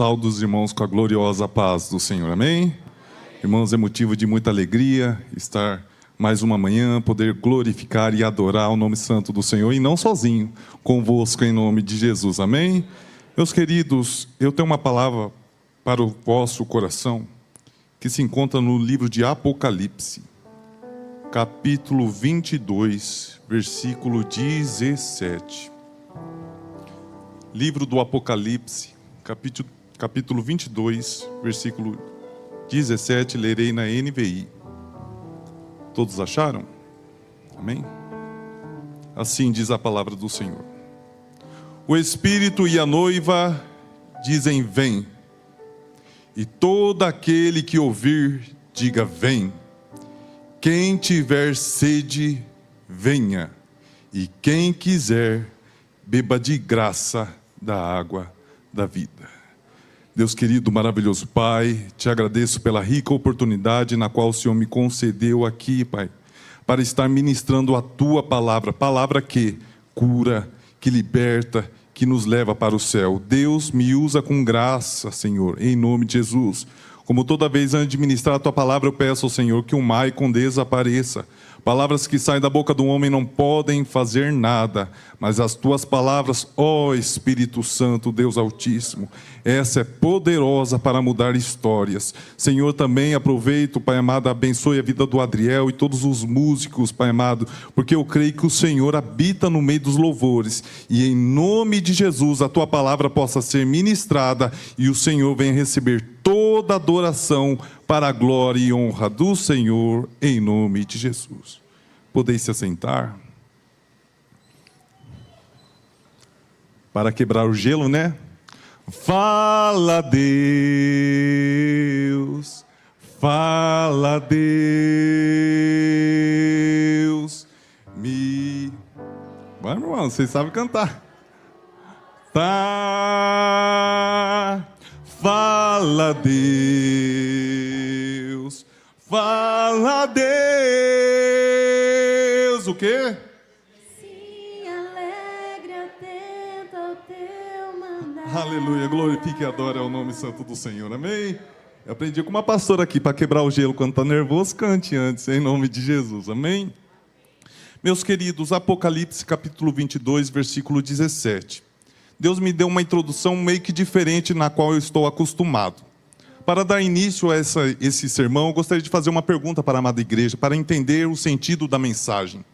Saúdo os irmãos com a gloriosa paz do Senhor, amém? Irmãos, é motivo de muita alegria estar mais uma manhã, poder glorificar e adorar o nome santo do Senhor, e não sozinho, convosco em nome de Jesus, amém? Meus queridos, eu tenho uma palavra para o vosso coração, que se encontra no livro de Apocalipse, capítulo 22, versículo 17. Livro do Apocalipse, capítulo 22, versículo 17, lerei na NVI. Todos acharam? Amém? Assim diz a palavra do Senhor. O Espírito e a noiva dizem: vem. E todo aquele que ouvir, diga: vem. Quem tiver sede, venha. E quem quiser, beba de graça da água da vida. Deus querido, maravilhoso Pai, te agradeço pela rica oportunidade na qual o Senhor me concedeu aqui, Pai, para estar ministrando a Tua palavra, palavra que cura, que liberta, que nos leva para o céu. Deus, me usa com graça, Senhor, em nome de Jesus. Como toda vez antes de ministrar a Tua palavra, eu peço ao Senhor que o Maicon desapareça. Palavras que saem da boca do homem não podem fazer nada, mas as Tuas palavras, ó Espírito Santo, Deus Altíssimo, essa é poderosa para mudar histórias. Senhor, também aproveito, Pai amado, abençoe a vida do Adriel e todos os músicos, Pai amado, porque eu creio que o Senhor habita no meio dos louvores, e em nome de Jesus a Tua palavra possa ser ministrada, e o Senhor venha receber toda adoração para a glória e honra do Senhor, em nome de Jesus. Podeis se assentar. Para quebrar o gelo, né? Fala, Deus. Fala, Deus. Vai, meu irmão, vocês sabem cantar. Tá. Fala, Deus. Fala, Deus. O quê? Se alegre, atento ao teu mandado. Aleluia, glorifique e adore ao nome santo do Senhor, amém? Eu aprendi com uma pastora aqui, para quebrar o gelo quando está nervoso, cante antes, em nome de Jesus, amém? Meus queridos, Apocalipse capítulo 22, versículo 17. Deus me deu uma introdução meio que diferente na qual eu estou acostumado. Para dar início a esse sermão, eu gostaria de fazer uma pergunta para a amada igreja, para entender o sentido da mensagem.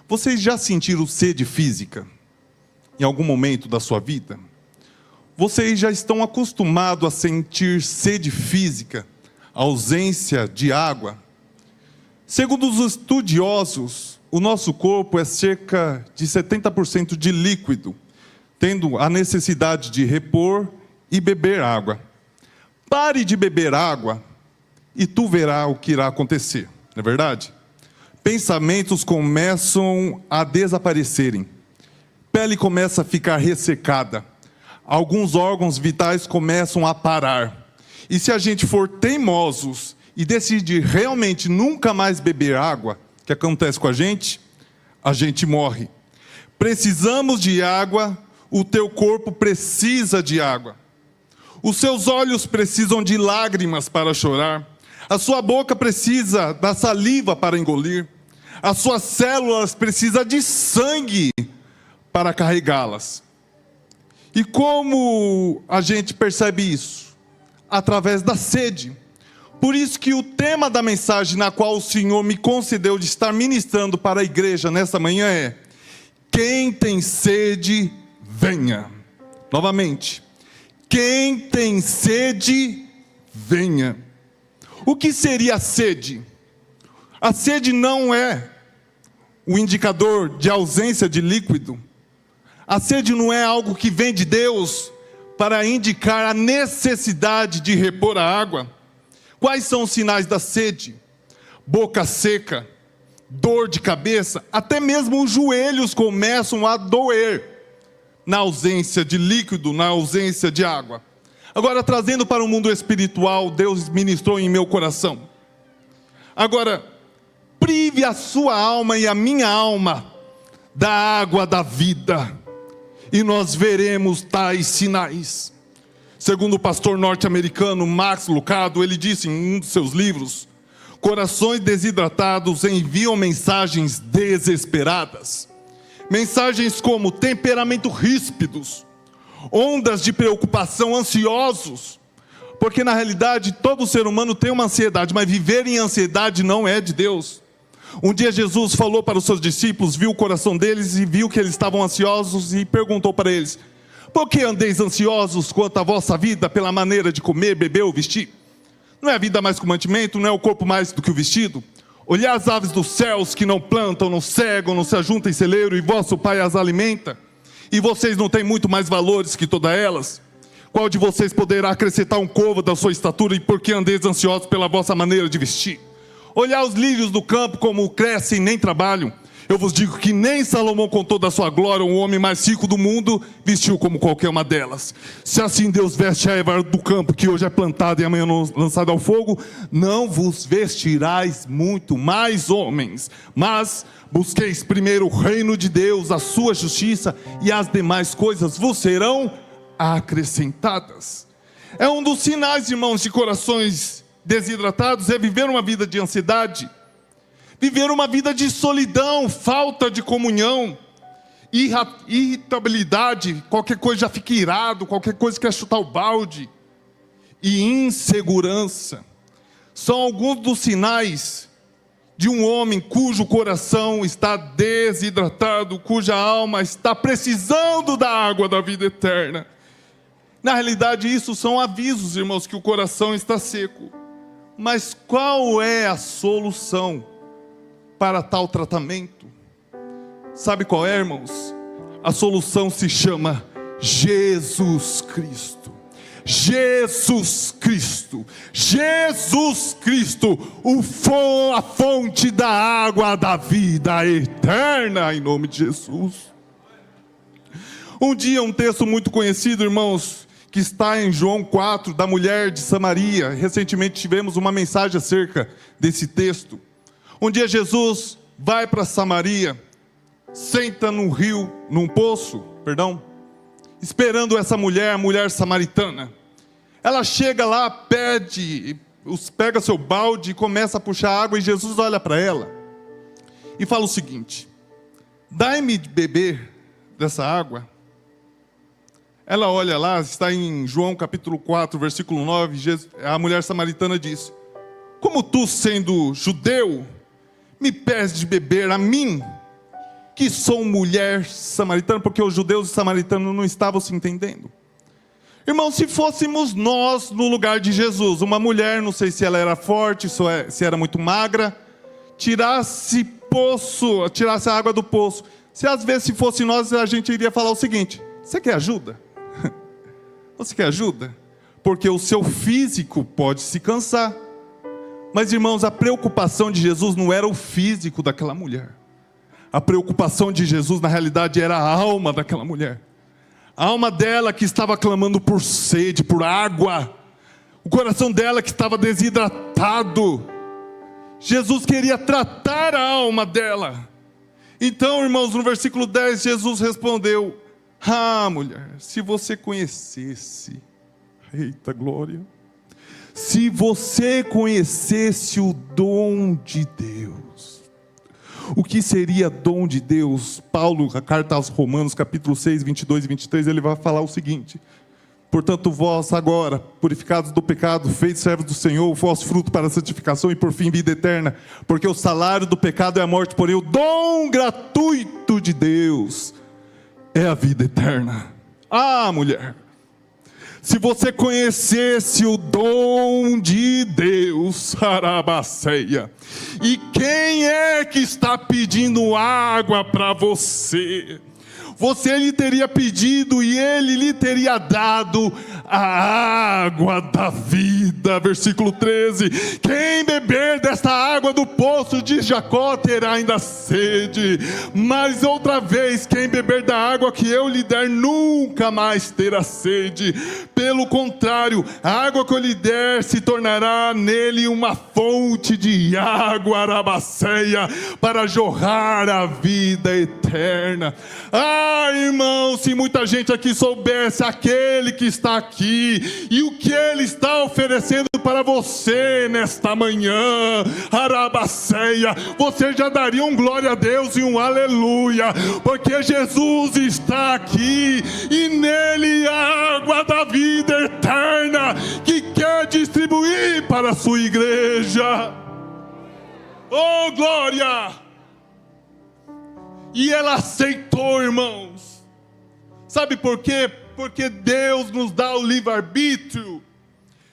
Vocês já sentiram sede física em algum momento da sua vida? Vocês já estão acostumados a sentir sede física, ausência de água? Segundo os estudiosos, o nosso corpo é cerca de 70% de líquido, tendo a necessidade de repor e beber água. Pare de beber água e tu verás o que irá acontecer, não é verdade? Pensamentos começam a desaparecerem, pele começa a ficar ressecada, alguns órgãos vitais começam a parar. E se a gente for teimosos e decidir realmente nunca mais beber água, o que acontece com a gente? A gente morre. Precisamos de água. O teu corpo precisa de água. Os seus olhos precisam de lágrimas para chorar. A sua boca precisa da saliva para engolir. As suas células precisam de sangue para carregá-las. E como a gente percebe isso? Através da sede. Por isso que o tema da mensagem na qual o Senhor me concedeu de estar ministrando para a igreja nesta manhã é: quem tem sede, venha. Novamente, quem tem sede, venha. O que seria a sede? A sede não é o indicador de ausência de líquido. A sede não é algo que vem de Deus para indicar a necessidade de repor a água. Quais são os sinais da sede? Boca seca, dor de cabeça, até mesmo os joelhos começam a doer na ausência de líquido, na ausência de água. Agora, trazendo para o mundo espiritual, Deus ministrou em meu coração. Agora, prive a sua alma e a minha alma da água da vida, e nós veremos tais sinais. Segundo o pastor norte-americano Max Lucado, ele disse em um dos seus livros: corações desidratados enviam mensagens desesperadas. Mensagens como temperamento ríspidos, ondas de preocupação, ansiosos. Porque na realidade todo ser humano tem uma ansiedade, mas viver em ansiedade não é de Deus. Um dia Jesus falou para os seus discípulos, viu o coração deles e viu que eles estavam ansiosos e perguntou para eles: por que andeis ansiosos quanto à vossa vida, pela maneira de comer, beber ou vestir? Não é a vida mais que o mantimento? Não é o corpo mais do que o vestido? Olhai as aves dos céus, que não plantam, não cegam, não se ajuntam em celeiro, e vosso Pai as alimenta. E vocês não têm muito mais valores que todas elas? Qual de vocês poderá acrescentar um côvado da sua estatura, e por que andeis ansiosos pela vossa maneira de vestir? Olhai os lírios do campo, como crescem, nem trabalham. Eu vos digo que nem Salomão, com toda a sua glória, o homem mais rico do mundo, vestiu como qualquer uma delas. Se assim Deus veste a erva do campo, que hoje é plantada e amanhã lançada ao fogo, não vos vestirás muito mais, homens. Mas busqueis primeiro o reino de Deus, a sua justiça, e as demais coisas vos serão acrescentadas. É um dos sinais, irmãos, de corações desidratados, é viver uma vida de ansiedade. Viver uma vida de solidão, falta de comunhão, irritabilidade, qualquer coisa já fica irado, qualquer coisa quer chutar o balde, e insegurança. São alguns dos sinais de um homem cujo coração está desidratado, cuja alma está precisando da água da vida eterna. Na realidade, isso são avisos, irmãos, que o coração está seco. Mas qual é a solução para tal tratamento? Sabe qual é, irmãos? A solução se chama Jesus Cristo. Jesus Cristo. Jesus Cristo, a fonte da água da vida eterna, em nome de Jesus. Um dia, um texto muito conhecido, irmãos, que está em João 4, da mulher de Samaria. Recentemente tivemos uma mensagem acerca desse texto. Um dia Jesus vai para Samaria, senta num poço, esperando essa mulher, a mulher samaritana. Ela chega lá, pega seu balde e começa a puxar água, e Jesus olha para ela e fala o seguinte: dai-me de beber dessa água. Ela olha lá, está em João capítulo 4, versículo 9, a mulher samaritana diz: como tu, sendo judeu, me pedes de beber a mim, que sou mulher samaritana? Porque os judeus e samaritanos não estavam se entendendo. Irmão, se fôssemos nós no lugar de Jesus, uma mulher, não sei se ela era forte, se era muito magra, tirasse a água do poço, se às vezes se fosse nós, a gente iria falar o seguinte: você quer ajuda? Você quer ajuda? Porque o seu físico pode se cansar. Mas, irmãos, a preocupação de Jesus não era o físico daquela mulher. A preocupação de Jesus, na realidade, era a alma daquela mulher. A alma dela que estava clamando por sede, por água. O coração dela que estava desidratado. Jesus queria tratar a alma dela. Então, irmãos, no versículo 10, Jesus respondeu: ah, mulher, se você conhecesse, eita glória, se você conhecesse o dom de Deus. O que seria dom de Deus? Paulo, a carta aos Romanos, capítulo 6, 22 e 23, ele vai falar o seguinte: portanto vós agora, purificados do pecado, feitos servos do Senhor, o vosso fruto para a santificação e por fim vida eterna, porque o salário do pecado é a morte, porém o dom gratuito de Deus é a vida eterna. Ah, mulher, se você conhecesse o dom de Deus, Arabaceia, e quem é que está pedindo água para você? Você lhe teria pedido e ele lhe teria dado a água da vida. Versículo 13: quem beber desta água do poço de Jacó terá ainda sede, mas outra vez quem beber da água que eu lhe der nunca mais terá sede. Pelo contrário, a água que eu lhe der se tornará nele uma fonte de água, Arabaceia, para jorrar a vida eterna. Ah, Ah, irmão, se muita gente aqui soubesse aquele que está aqui e o que ele está oferecendo para você nesta manhã, Arabaceia, você já daria um glória a Deus e um aleluia, porque Jesus está aqui e nele a água da vida eterna que quer distribuir para a sua igreja. Oh, glória! E ela aceitou, irmãos. Sabe por quê? Porque Deus nos dá o livre-arbítrio.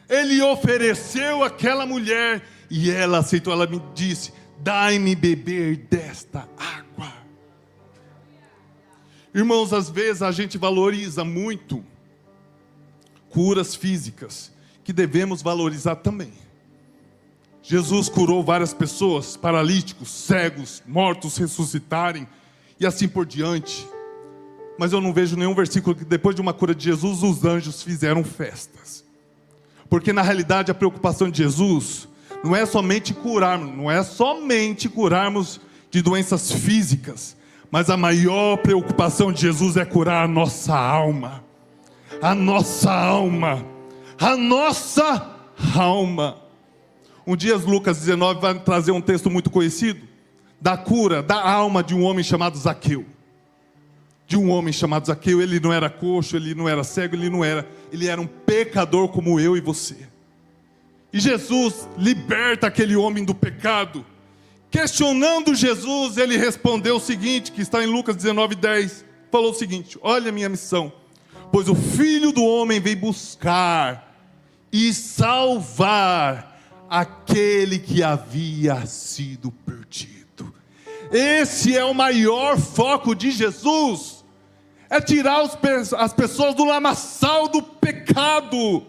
Ele ofereceu àquela mulher e ela aceitou. Ela me disse: dai-me beber desta água. Irmãos, às vezes a gente valoriza muito curas físicas, que devemos valorizar também. Jesus curou várias pessoas, paralíticos, cegos, mortos ressuscitarem, e assim por diante. Mas eu não vejo nenhum versículo que depois de uma cura de Jesus, os anjos fizeram festas. Porque na realidade a preocupação de Jesus não é somente curarmos de doenças físicas, mas a maior preocupação de Jesus é curar a nossa alma. A nossa alma. A nossa alma. Um dia Lucas 19 vai trazer um texto muito conhecido da cura da alma de um homem chamado Zaqueu. De um homem chamado Zaqueu. Ele não era coxo, ele não era cego, ele era um pecador como eu e você. E Jesus liberta aquele homem do pecado. Questionando Jesus, ele respondeu o seguinte, que está em Lucas 19:10. Falou o seguinte: olha a minha missão, pois o Filho do Homem veio buscar e salvar aquele que havia sido perdido. Esse é o maior foco de Jesus. É tirar as pessoas do lamaçal do pecado,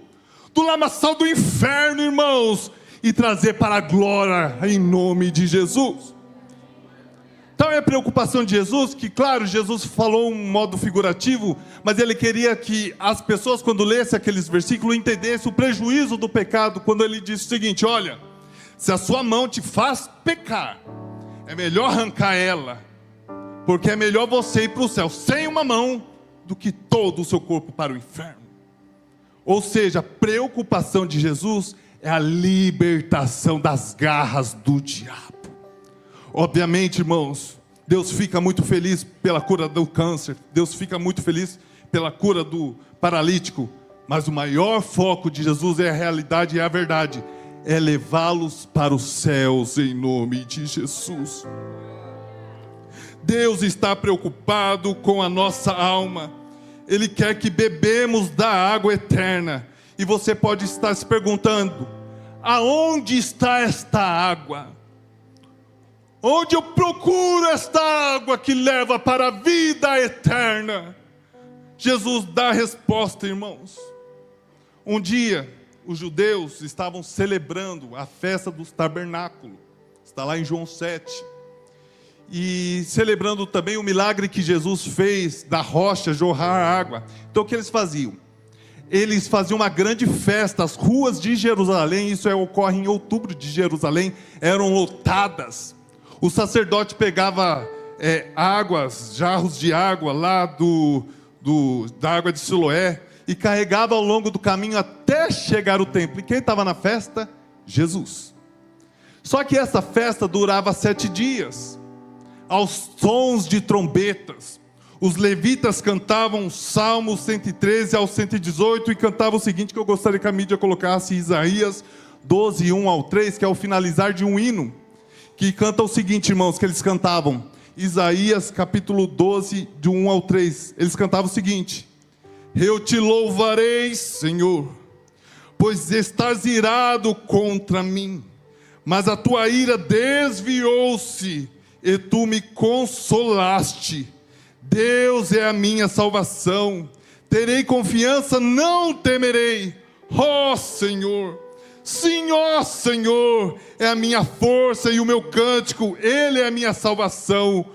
do lamaçal do inferno, irmãos, e trazer para a glória em nome de Jesus. Então é a preocupação de Jesus, que claro, Jesus falou um modo figurativo, mas ele queria que as pessoas, quando lessem aqueles versículos, entendessem o prejuízo do pecado, quando ele disse o seguinte: olha, se a sua mão te faz pecar, é melhor arrancar ela, porque é melhor você ir para o céu sem uma mão, do que todo o seu corpo para o inferno. Ou seja, a preocupação de Jesus é a libertação das garras do diabo. Obviamente, irmãos, Deus fica muito feliz pela cura do câncer, Deus fica muito feliz pela cura do paralítico, mas o maior foco de Jesus é a realidade e a verdade, é levá-los para os céus em nome de Jesus. Deus está preocupado com a nossa alma. Ele quer que bebemos da água eterna. E você pode estar se perguntando: aonde está esta água? Onde eu procuro esta água que leva para a vida eterna? Jesus dá a resposta, irmãos. Um dia, os judeus estavam celebrando a festa dos tabernáculos. Está lá em João 7. E celebrando também o milagre que Jesus fez da rocha jorrar água. Então o que eles faziam? Eles faziam uma grande festa. As ruas de Jerusalém, isso ocorre em outubro de Jerusalém, eram lotadas. O sacerdote pegava jarros de água lá da água de Siloé, e carregava ao longo do caminho até chegar ao templo. E quem estava na festa? Jesus. Só que essa festa durava 7 dias. Aos sons de trombetas, os levitas cantavam Salmos 113 ao 118 e cantavam o seguinte, que eu gostaria que a mídia colocasse: Isaías 12, 1 ao 3, que é o finalizar de um hino, que canta o seguinte, irmãos, que eles cantavam. Isaías capítulo 12, de 1 ao 3, eles cantavam o seguinte: eu te louvarei, Senhor, pois estás irado contra mim, mas a tua ira desviou-se, e tu me consolaste. Deus é a minha salvação, terei confiança, não temerei. Ó Senhor, sim, ó Senhor, é a minha força e o meu cântico, Ele é a minha salvação.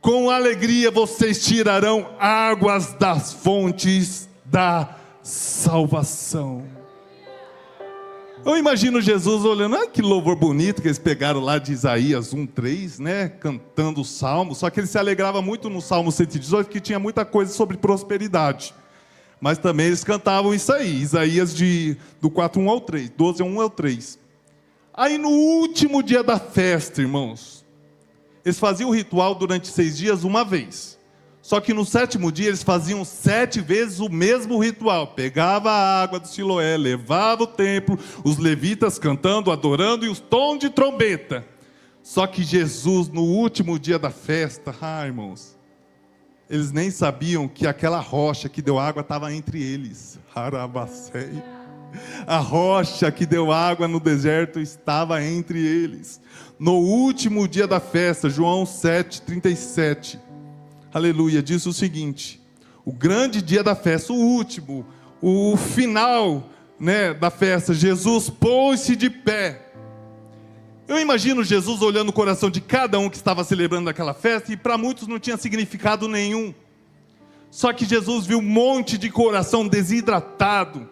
Com alegria vocês tirarão águas das fontes da salvação. Eu imagino Jesus olhando, que louvor bonito que eles pegaram lá de Isaías 1:3, né? Cantando o salmo. Só que ele se alegrava muito no Salmo 118, que tinha muita coisa sobre prosperidade. Mas também eles cantavam isso aí, Isaías do 4:1 ao 3, 12:1 ao 3. Aí no último dia da festa, irmãos, eles faziam o ritual durante 6 dias uma vez. Só que no 7º dia eles faziam 7 vezes o mesmo ritual. Pegava a água do Siloé, levava o templo, os levitas cantando, adorando e os tons de trombeta. Só que Jesus, no último dia da festa, irmãos, eles nem sabiam que aquela rocha que deu água estava entre eles. Harabacei. A rocha que deu água no deserto estava entre eles. No último dia da festa, João 7:37. Aleluia, diz o seguinte: o grande dia da festa, o último, o final, né, da festa, Jesus pôs-se de pé. Eu imagino Jesus olhando o coração de cada um que estava celebrando aquela festa, e para muitos não tinha significado nenhum. Só que Jesus viu um monte de coração desidratado,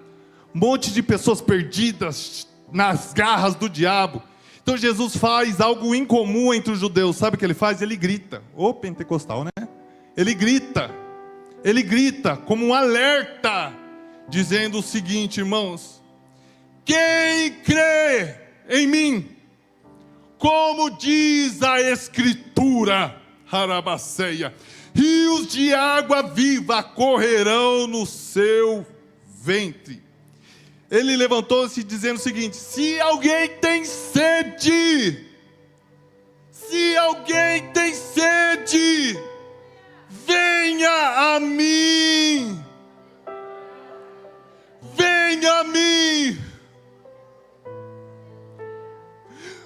um monte de pessoas perdidas nas garras do diabo. Então Jesus faz algo incomum entre os judeus. Sabe o que ele faz? Ele grita. Ô pentecostal, né? Ele grita como um alerta, dizendo o seguinte, irmãos: quem crê em mim, como diz a Escritura, Harabaceia, rios de água viva correrão no seu ventre. Ele levantou-se dizendo o seguinte: se alguém tem sede, venha a mim. Venha a mim.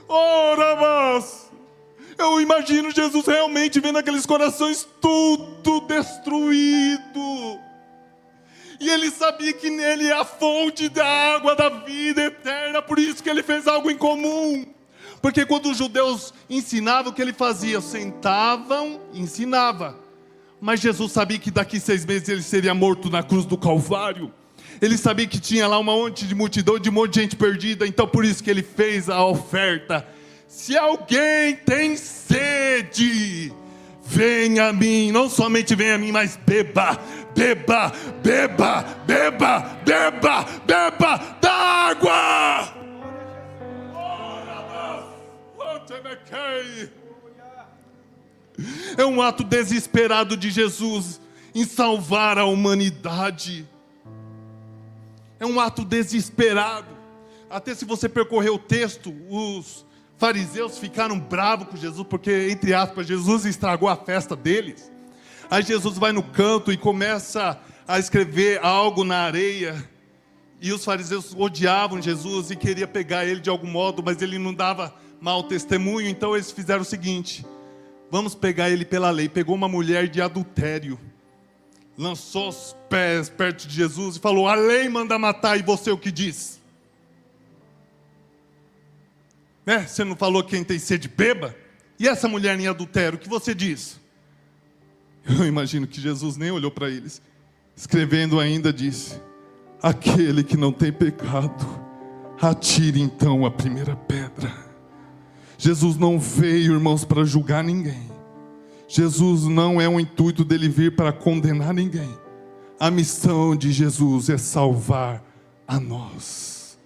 Ora, mas eu imagino Jesus realmente vendo aqueles corações tudo destruído. E ele sabia que nele é a fonte da água da vida eterna. Por isso que ele fez algo incomum. Porque quando os judeus ensinavam, o que ele fazia? Sentavam e ensinava. Mas Jesus sabia que daqui 6 meses ele seria morto na cruz do Calvário. Ele sabia que tinha lá um monte de multidão, de um monte de gente perdida. Então por isso que ele fez a oferta: se alguém tem sede, venha a mim. Não somente venha a mim, mas beba da água. É um ato desesperado de Jesus em salvar a humanidade. É um ato desesperado. Até se você percorrer o texto, os fariseus ficaram bravos com Jesus, porque, entre aspas, Jesus estragou a festa deles. Aí Jesus vai no canto e começa a escrever algo na areia. E os fariseus odiavam Jesus e queriam pegar ele de algum modo, mas ele não dava mau testemunho. Então eles fizeram o seguinte: vamos pegar ele pela lei. Pegou uma mulher de adultério, lançou os pés perto de Jesus e falou: a lei manda matar, e você o que diz? Né? Você não falou que quem tem sede beba? E essa mulher em adultério, o que você diz? Eu imagino que Jesus nem olhou para eles. Escrevendo ainda disse: aquele que não tem pecado, atire então a primeira pedra. Jesus não veio, irmãos, para julgar ninguém. Jesus não é o intuito dele vir para condenar ninguém. A missão de Jesus é salvar a nós,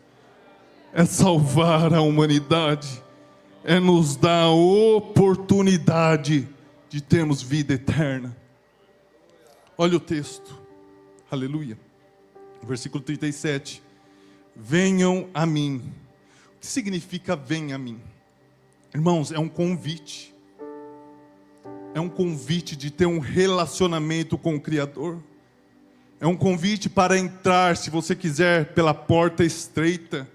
é salvar a humanidade, é nos dar a oportunidade de termos vida eterna. Olha o texto, aleluia, versículo 37. Venham a mim. O que significa venha a mim? Irmãos, é um convite. É um convite de ter um relacionamento com o Criador. É um convite para entrar, se você quiser, pela porta estreita.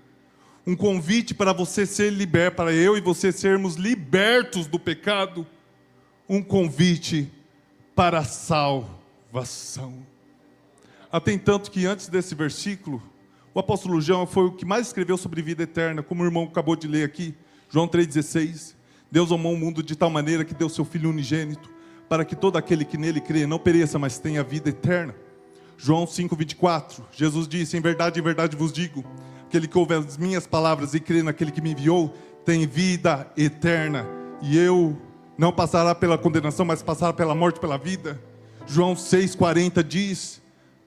Um convite para você ser liberto, para eu e você sermos libertos do pecado. Um convite para a salvação. Até tanto que antes desse versículo, o apóstolo João foi o que mais escreveu sobre vida eterna, como o irmão acabou de ler aqui. João 3,16, Deus amou o mundo de tal maneira que deu seu Filho unigênito, para que todo aquele que nele crê não pereça, mas tenha vida eterna. João 5,24, Jesus disse: em verdade vos digo, Aquele que ouve as minhas palavras e crê naquele que me enviou, tem vida eterna. E eu não passará pela condenação, mas passará pela morte, pela vida. João 6,40 diz: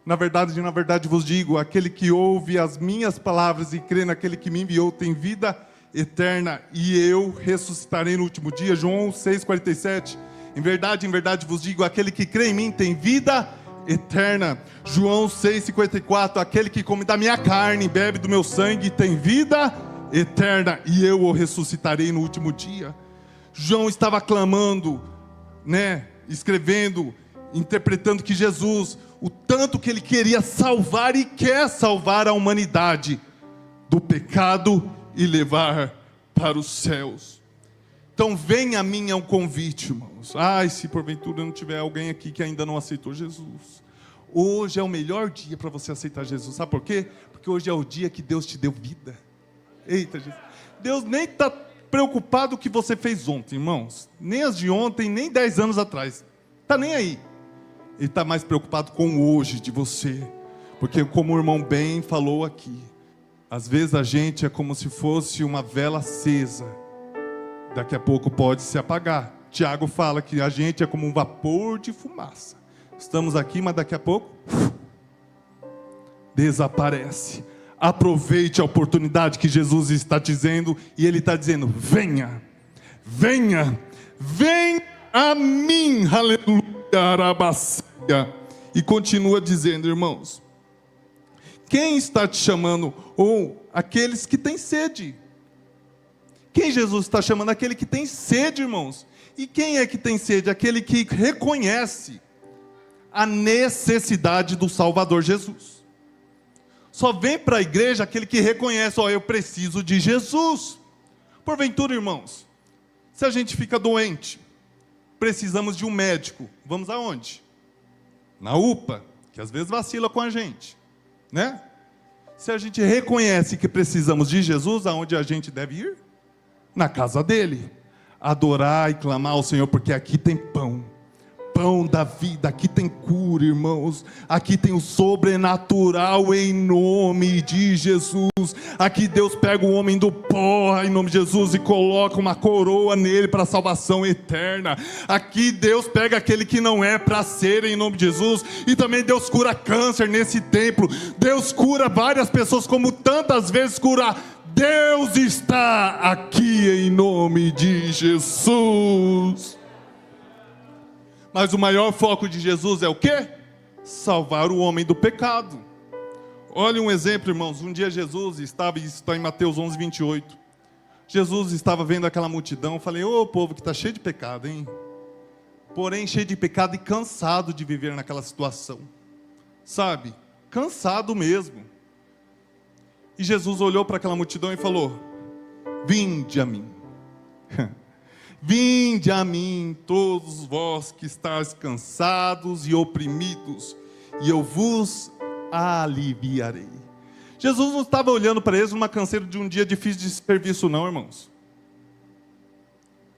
na verdade vos digo, aquele que ouve as minhas palavras e crê naquele que me enviou, tem vida eterna, e eu ressuscitarei no último dia. João 6,47, em verdade vos digo, aquele que crê em mim tem vida eterna. João 6,54, aquele que come da minha carne, bebe do meu sangue, tem vida eterna, e eu o ressuscitarei no último dia. João estava clamando, escrevendo, interpretando que Jesus, o tanto que ele queria salvar e quer salvar a humanidade do pecado e levar para os céus. Então venha a mim, é um convite, irmãos. Se porventura não tiver alguém aqui que ainda não aceitou Jesus, hoje é o melhor dia para você aceitar Jesus. Sabe por quê? Porque hoje é o dia que Deus te deu vida. Eita, Jesus. Deus nem está preocupado com o que você fez ontem, irmãos. Nem as de ontem, nem 10 anos atrás. Está nem aí. Ele está mais preocupado com o hoje de você. Porque como o irmão Ben falou aqui, às vezes a gente é como se fosse uma vela acesa. Daqui a pouco pode se apagar. Tiago fala que a gente é como um vapor de fumaça. Estamos aqui, mas daqui a pouco desaparece. Aproveite a oportunidade que Jesus está dizendo, e Ele está dizendo: venha, venha, venha a mim, aleluia, arabacia. E continua dizendo, irmãos, quem está te chamando? Ou aqueles que têm sede. Quem Jesus está chamando? Aquele que tem sede, irmãos. E quem é que tem sede? Aquele que reconhece a necessidade do Salvador Jesus. Só vem para a igreja aquele que reconhece: eu preciso de Jesus. Porventura, irmãos, se a gente fica doente, precisamos de um médico, vamos aonde? Na UPA, que às vezes vacila com a gente, Se a gente reconhece que precisamos de Jesus, aonde a gente deve ir? Na casa dele, adorar e clamar ao Senhor, porque aqui tem pão da vida, aqui tem cura, irmãos, aqui tem o sobrenatural em nome de Jesus. Aqui Deus pega o homem do pó em nome de Jesus e coloca uma coroa nele para a salvação eterna. Aqui Deus pega aquele que não é para ser em nome de Jesus, e também Deus cura câncer nesse templo. Deus cura várias pessoas, como tantas vezes cura. Deus está aqui em nome de Jesus. Mas o maior foco de Jesus é o quê? Salvar o homem do pecado. Olha um exemplo, irmãos. Um dia Jesus estava, isso está em Mateus 11, 28. Jesus estava vendo aquela multidão. Falei: ô povo que está cheio de pecado, hein? Porém cheio de pecado e cansado de viver naquela situação. Sabe? Cansado mesmo. E Jesus olhou para aquela multidão e falou: vinde a mim. Vinde a mim, todos vós que estáis cansados e oprimidos, e eu vos aliviarei. Jesus não estava olhando para eles numa canseira de um dia difícil de serviço, não, irmãos.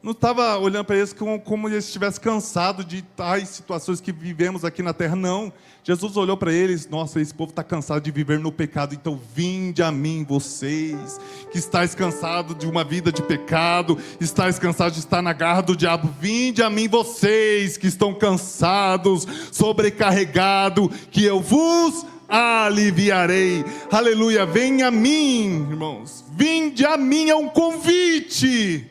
Não estava olhando para eles como eles estivessem cansados de tais situações que vivemos aqui na terra, não. Jesus olhou para eles: nossa, esse povo está cansado de viver no pecado, então vinde a mim, vocês que estáis cansados de uma vida de pecado, estáis cansados de estar na garra do diabo, vinde a mim, vocês que estão cansados, sobrecarregados, que eu vos aliviarei. Aleluia, venha a mim, irmãos, vinde a mim, é um convite.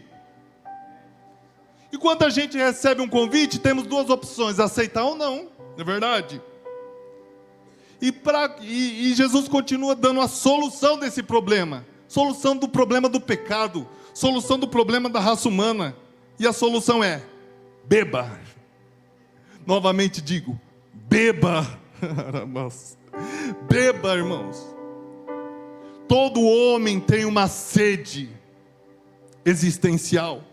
E quando a gente recebe um convite, temos duas opções: aceitar ou não, não é verdade? E Jesus continua dando a solução desse problema. Solução do problema do pecado. Solução do problema da raça humana. E a solução é: beba. Novamente digo: beba. Beba, irmãos. Todo homem tem uma sede existencial.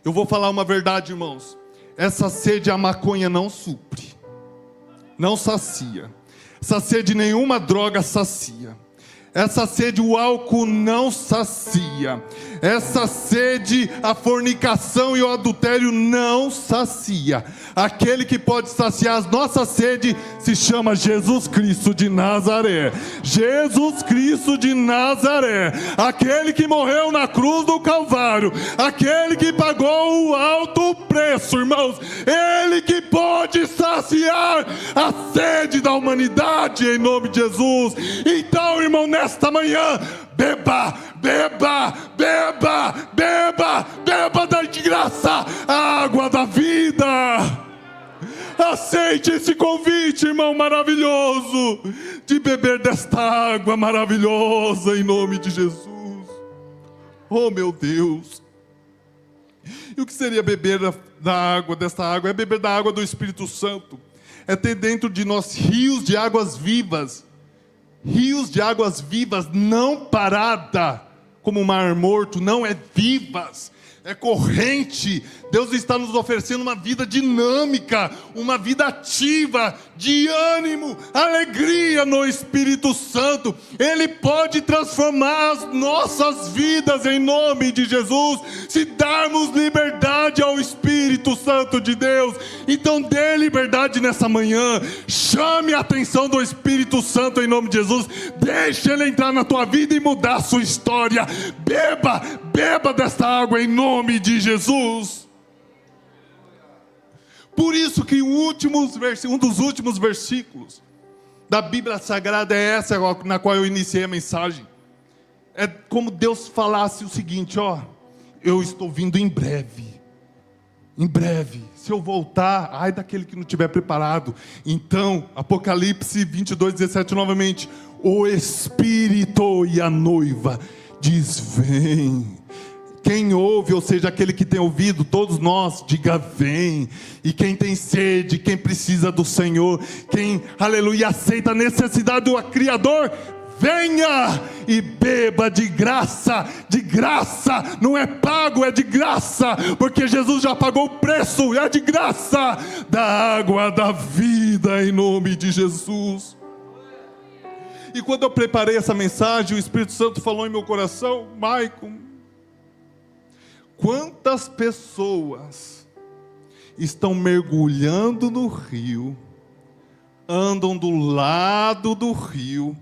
Eu vou falar uma verdade, irmãos. Essa sede a maconha não supre, não sacia. Essa sede nenhuma droga sacia. Essa sede o álcool não sacia. Essa sede, a fornicação e o adultério não sacia. Aquele que pode saciar as nossas sedes se chama Jesus Cristo de Nazaré. Jesus Cristo de Nazaré. Aquele que morreu na cruz do Calvário. Aquele que pagou o alto preço, irmãos. Ele que pode saciar a sede da humanidade em nome de Jesus. Então, irmão, nesta manhã, beba, beba, beba, beba, beba da graça, a água da vida. Aceite esse convite, irmão, maravilhoso, de beber desta água maravilhosa em nome de Jesus. Oh, meu Deus. E o que seria beber desta água? É beber da água do Espírito Santo. É ter dentro de nós rios de águas vivas. Rios de águas vivas, não parada, como o mar morto, não, é vivas, é corrente. Deus está nos oferecendo uma vida dinâmica, uma vida ativa, de ânimo, alegria no Espírito Santo. Ele pode transformar as nossas vidas em nome de Jesus, se darmos liberdade ao Espírito Santo de Deus. Então dê liberdade nessa manhã, chame a atenção do Espírito Santo em nome de Jesus, deixe Ele entrar na tua vida e mudar a sua história. Beba, beba desta água em nome de Jesus. Por isso que um dos últimos versículos da Bíblia Sagrada é essa na qual eu iniciei a mensagem. É como Deus falasse o seguinte: ó, eu estou vindo em breve. Em breve, se eu voltar, ai daquele que não estiver preparado. Então, Apocalipse 22:17 novamente: o Espírito e a noiva diz: vem. Quem ouve, ou seja, aquele que tem ouvido, todos nós, diga vem. E quem tem sede, quem precisa do Senhor, quem, aleluia, aceita a necessidade do Criador, venha e beba de graça, não é pago, é de graça, porque Jesus já pagou o preço, é de graça, da água da vida em nome de Jesus. E quando eu preparei essa mensagem, o Espírito Santo falou em meu coração: Maicon, quantas pessoas estão mergulhando no rio, andam do lado do rio,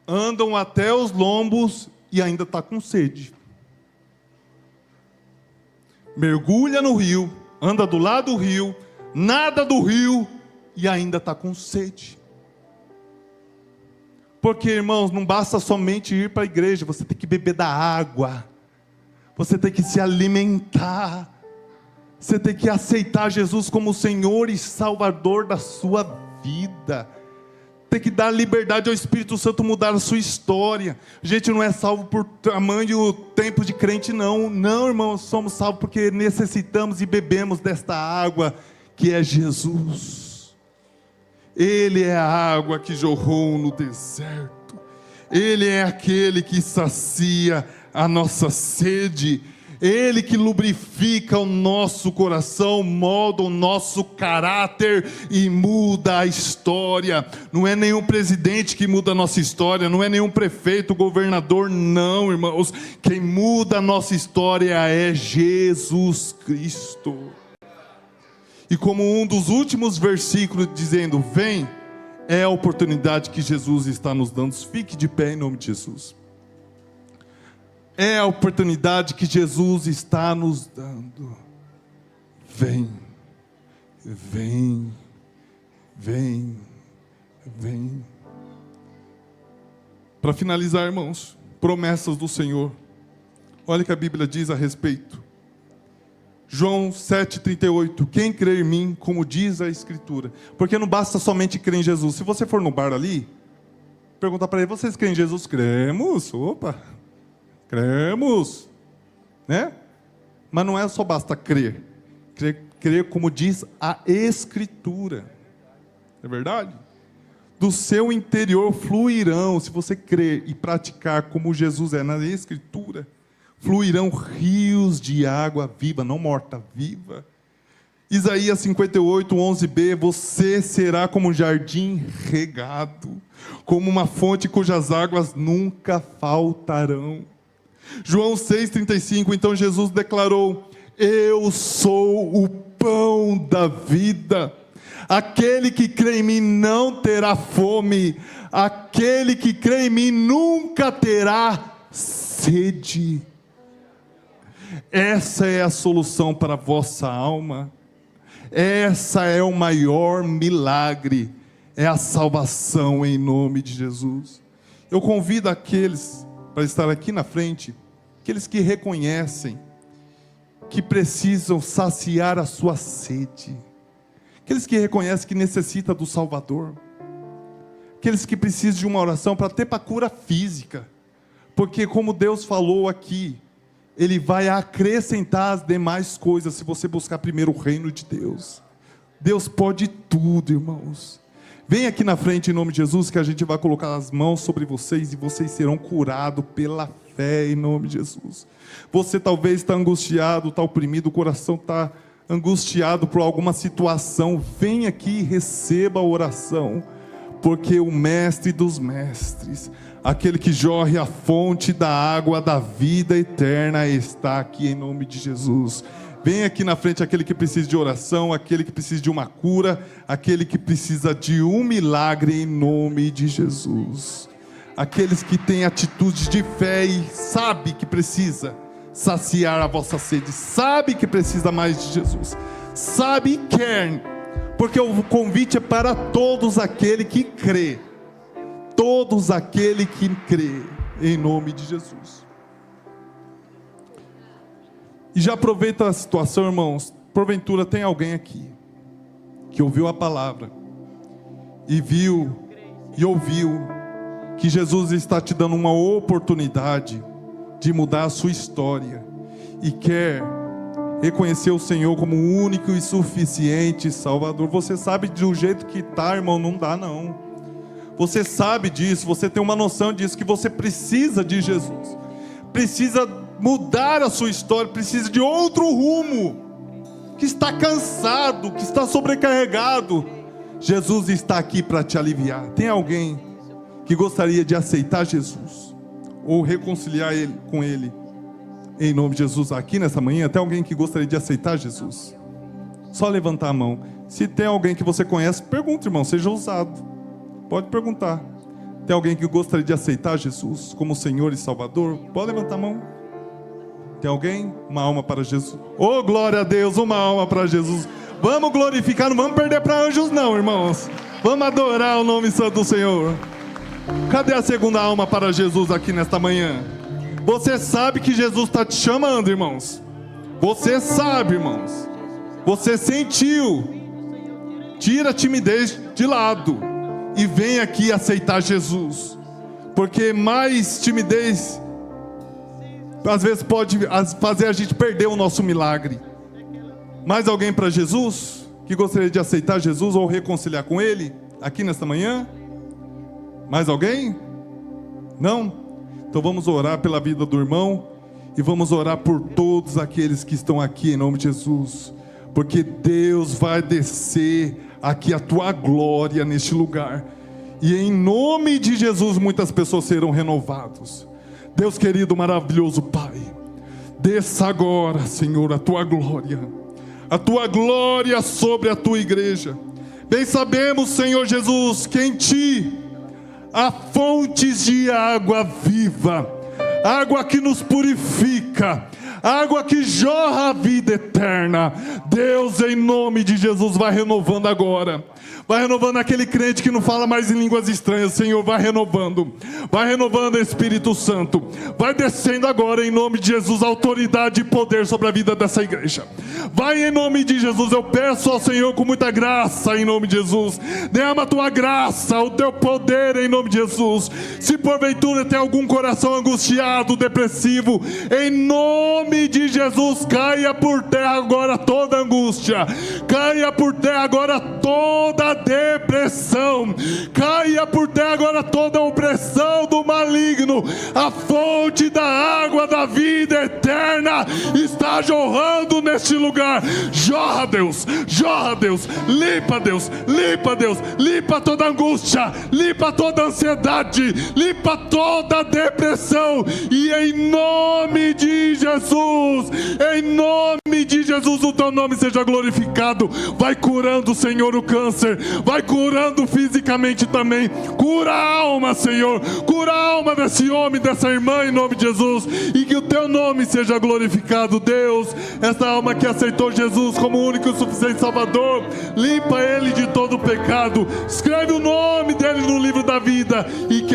andam até os lombos e ainda está com sede. Mergulha no rio, anda do lado do rio, nada do rio e ainda está com sede. Porque, irmãos, não basta somente ir para a igreja, você tem que beber da água. Você tem que se alimentar. Você tem que aceitar Jesus como Senhor e Salvador da sua vida. Tem que dar liberdade ao Espírito Santo mudar a sua história. A gente não é salvo por tamanho tempo de crente, não. Não, irmãos, somos salvos porque necessitamos e bebemos desta água que é Jesus. Ele é a água que jorrou no deserto. Ele é aquele que sacia a nossa sede. Ele que lubrifica o nosso coração, molda o nosso caráter e muda a história. Não é nenhum presidente que muda a nossa história, não é nenhum prefeito, governador, não, irmãos. Quem muda a nossa história é Jesus Cristo. E como um dos últimos versículos dizendo, vem, é a oportunidade que Jesus está nos dando. Fique de pé em nome de Jesus. É a oportunidade que Jesus está nos dando. Vem, vem, vem, vem. Para finalizar, irmãos, promessas do Senhor. Olha o que a Bíblia diz a respeito. João 7,38. Quem crê em mim, como diz a Escritura. Porque não basta somente crer em Jesus. Se você for no bar ali, pergunta para ele, vocês creem em Jesus? Cremos. Opa. Cremos, né? Mas não é só basta crer. Crer como diz a Escritura. É verdade? Do seu interior fluirão, se você crer e praticar como Jesus é na Escritura, fluirão rios de água viva, não morta, viva. Isaías 58, 11b, você será como um jardim regado, como uma fonte cujas águas nunca faltarão. João 6,35, então Jesus declarou: eu sou o pão da vida, aquele que crê em mim não terá fome, aquele que crê em mim nunca terá sede. Essa é a solução para a vossa alma. Essa é o maior milagre, é a salvação em nome de Jesus. Eu convido aqueles para estar aqui na frente, aqueles que reconhecem que precisam saciar a sua sede, aqueles que reconhecem que necessitam do Salvador, aqueles que precisam de uma oração para ter para cura física, porque como Deus falou aqui, Ele vai acrescentar as demais coisas, se você buscar primeiro o reino de Deus. Deus pode tudo, irmãos. Vem aqui na frente em nome de Jesus, que a gente vai colocar as mãos sobre vocês, e vocês serão curados pela fé em nome de Jesus. Você talvez está angustiado, está oprimido, o coração está angustiado por alguma situação. Vem aqui e receba a oração, porque o mestre dos mestres, aquele que jorre a fonte da água da vida eterna, está aqui em nome de Jesus. Vem aqui na frente aquele que precisa de oração, aquele que precisa de uma cura, aquele que precisa de um milagre em nome de Jesus. Aqueles que têm atitudes de fé e sabe que precisa saciar a vossa sede, sabe que precisa mais de Jesus, sabe e quer, porque o convite é para todos aquele que crê. Todos aquele que crê, em nome de Jesus. E já aproveita a situação, irmãos. Porventura tem alguém aqui que ouviu a palavra e viu e ouviu que Jesus está te dando uma oportunidade de mudar a sua história e quer reconhecer o Senhor como o único e suficiente Salvador. Você sabe do jeito que está, irmão, não dá não. Você sabe disso, você tem uma noção disso, que você precisa de Jesus, precisa mudar a sua história, precisa de outro rumo, que está cansado, que está sobrecarregado. Jesus está aqui para te aliviar. Tem alguém que gostaria de aceitar Jesus, ou reconciliar com Ele, em nome de Jesus, aqui nessa manhã? Tem alguém que gostaria de aceitar Jesus? Só levantar a mão. Se tem alguém que você conhece, pergunta, irmão, seja ousado. Pode perguntar. Tem alguém que gostaria de aceitar Jesus como Senhor e Salvador? Pode levantar a mão. Tem alguém? Uma alma para Jesus. Oh, glória a Deus, uma alma para Jesus. Vamos glorificar, não vamos perder para anjos não, irmãos. Vamos adorar o nome santo do Senhor. Cadê a segunda alma para Jesus aqui nesta manhã? Você sabe que Jesus está te chamando, irmãos. Você sabe, irmãos. Você sentiu. Tira a timidez de lado e vem aqui aceitar Jesus, porque mais timidez às vezes pode fazer a gente perder o nosso milagre. Mais alguém para Jesus que gostaria de aceitar Jesus ou reconciliar com Ele aqui nesta manhã? Mais alguém? Não? Então vamos orar pela vida do irmão e vamos orar por todos aqueles que estão aqui em nome de Jesus, porque Deus vai descer aqui a tua glória neste lugar, e em nome de Jesus muitas pessoas serão renovadas. Deus querido, maravilhoso Pai, desça agora, Senhor, a tua glória sobre a tua igreja. Bem sabemos, Senhor Jesus, que em ti há fontes de água viva, água que nos purifica, água que jorra a vida eterna. Deus, em nome de Jesus, vai renovando agora. Vai renovando aquele crente que não fala mais em línguas estranhas. Senhor, vai renovando, Espírito Santo. Vai descendo agora em nome de Jesus autoridade e poder sobre a vida dessa igreja. Vai em nome de Jesus. Eu peço ao Senhor com muita graça em nome de Jesus. Derrama a tua graça, o teu poder em nome de Jesus. Se porventura tem algum coração angustiado, depressivo, em nome de Jesus, caia por terra agora toda angústia, caia por terra agora toda depressão. Caia por terra agora toda a opressão do maligno. A fonte da água da vida eterna está jorrando neste lugar. Jorra, Deus, jorra, Deus. Limpa, Deus, limpa, Deus. Limpa toda angústia, limpa toda ansiedade, limpa toda depressão. E em nome de Jesus, em nome de Jesus, o teu nome seja glorificado. Vai curando, Senhor, o câncer. Vai curando fisicamente também. Cura a alma, Senhor. Cura a alma desse homem, dessa irmã, em nome de Jesus. E que o teu nome seja glorificado, Deus. Essa alma que aceitou Jesus como único e suficiente Salvador, limpa ele de todo o pecado. Escreve o nome dele no livro da vida. E que